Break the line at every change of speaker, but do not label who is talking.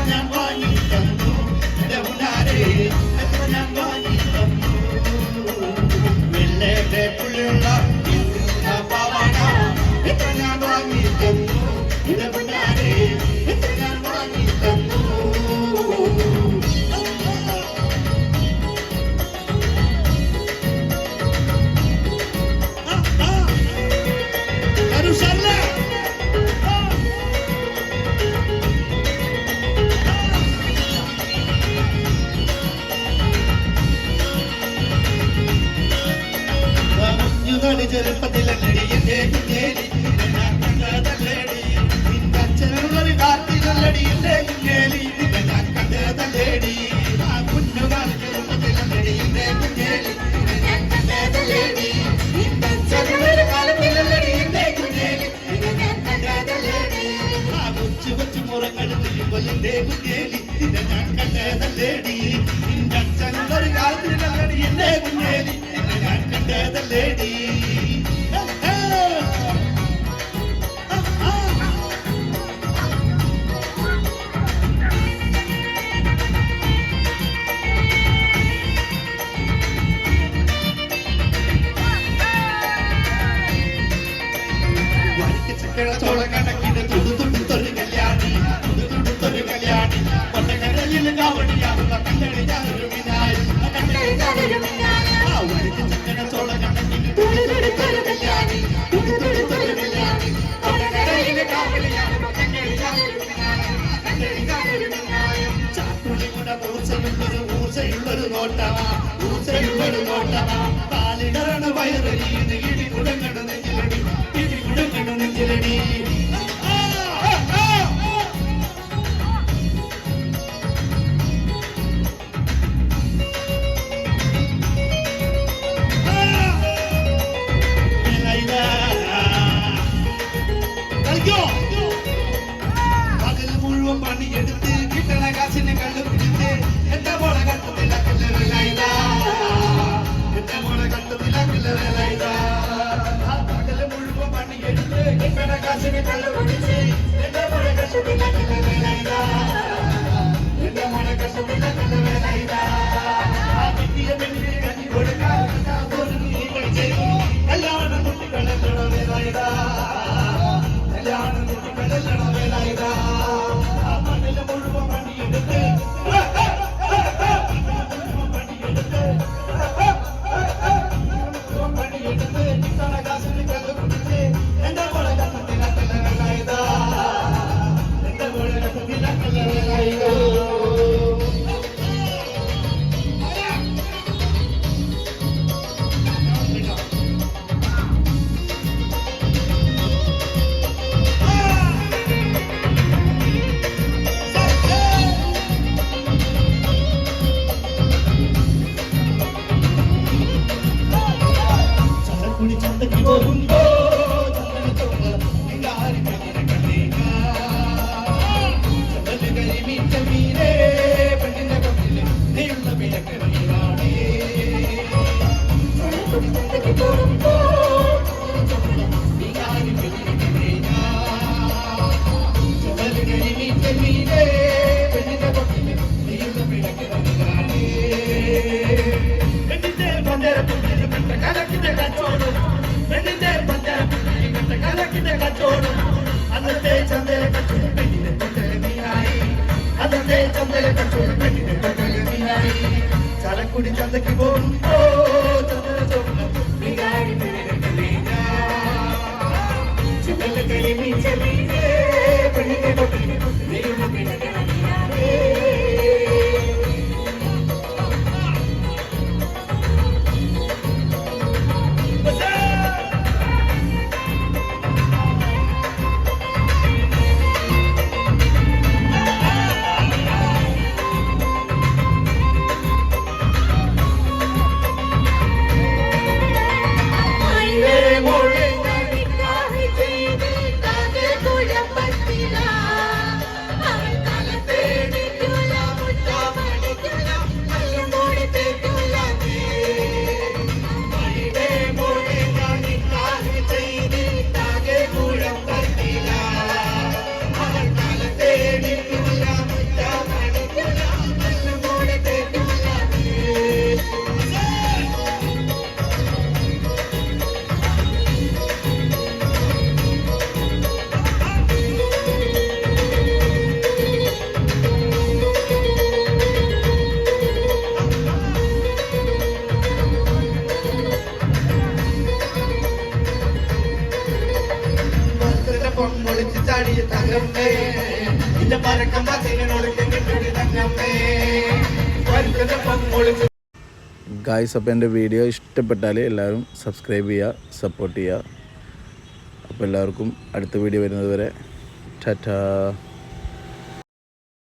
ഞാൻ വാങ്ങി തന്നു എന്റെ മുന്നാരെ എത്ര ഞാൻ വാങ്ങി തന്നു വെള്ളേ പുള്ളിയുള്ള പാവാട എത്ര ഞാൻ വാങ്ങി തന്നു എന്റെ മുന്നാരെ എത്ര ഞാൻ വാങ്ങി തന്നു ചെറുപ്പത്തിലല്ലടി എന്റെ കുഞ്ഞേലി ഞാൻ കണ്ടതല്ലേടി നിന്റെ അച്ഛനുള്ളൊരു കാത്തിലല്ലടി എന്റെ കുഞ്ഞേലി ഞാൻ കണ്ടതല്ലേടി ആ കുഞ്ഞുകാലി ചെറുപ്പത്തിലല്ലടി എന്റെ കുഞ്ഞേലി ഞാൻ കണ്ടതല്ലേടി നിന്റെ അച്ഛനുള്ളൊരു കാലത്തിലല്ലടി എന്റെ കുഞ്ഞേലി ഞാൻ കണ്ടതല്ലേടി ആ കൊച്ചു കൊച്ചു മുറങ്ങൾ ചെയ്യുമ്പോൾ എന്റെ കുഞ്ഞേലി ഞാൻ കണ്ടതല്ലേടി നിന്റെ അച്ഛനുള്ളൊരു കാലത്തിലല്ലടി എന്റെ കുഞ്ഞേലി ഞാൻ കണ്ടതല്ലേടി ചോളം കണക്കിന് തുടുതുടുത്തൊരു കല്യാണി തുടുതുടുത്തൊരു കല്യാണി കൊണ്ടകരയിൽ കാവടിയാകുന്ന കണ്ടടി ഞാനൊരു വിനായി ചോളം കണക്കിന് തുടുതുടുത്തൊരു കല്യാണി തുടുതുടുത്തൊരു കല്യാണി കൊണ്ടകരയിൽ കാവടിയാകുന്ന കണ്ടടി ഞാനൊരു വിനായി ചാട്ടുളിയുടെ മൂർച്ചയുള്ളൊരു നോട്ടമാ മൂർച്ചയുള്ളൊരു നോട്ടമാ കാലിടറണ വയറിന് ഇടി കുടങ്ങണ നെഞ്ചിലടി ഇടി കുടങ്ങണ നെഞ്ചിലടി പകല് മുഴുവൻ പണിയെടുത്ത് കിട്ടണ കാശിനെ കള്ളു പിടിച്ച് എന്റെ മോളെ കണ്ടത്തിലാക്കില്ല വേലായിതാ എന്റെ മോളെ കണ്ടത്തിലാക്കില്ല വേലായിതാ പകല് മുഴുവൻ പണിയെടുത്ത് കിട്ടണ കാശിനെ കള്ളു പിടിച്ച് എന്റെ മോളെ കണ്ടത്തിലാക്കില്ല വേലായിതാ എന്റെ മോളെ കണ്ടത്തിലാക്കില്ല വേലായിതാ കിട്ടിയ പെണ്ണിനെ കഞ്ഞി കൊടുക്കാൻ കല്യാണം കുട്ടികളെല്ലണ വേലായിതാ കല്യാണം കുട്ടികളെല്ലണ വേലായിതാ പകല് മുഴുവൻ പണിയെടുത്ത് അന്നത്തെ ചന്ദന ചാലക്കുടി ചന്തയ്ക്ക് പോകുമ്പോ താടിയ തങ്ങമ്മേ നിന്റെ പരക്കം പത്തിനോട് കിട്ടുടി തങ്ങമ്മേ പരിചയം ഒളിച്ച്.
ഗായ്സ്, അപ്പോൾ എൻ്റെ വീഡിയോ ഇഷ്ടപ്പെട്ടാൽ എല്ലാവരും സബ്സ്ക്രൈബ് ചെയ്യുക, സപ്പോർട്ട് ചെയ്യുക. അപ്പോൾ എല്ലാവർക്കും അടുത്ത വീഡിയോ വരുന്നത് വരെ ടാറ്റാ.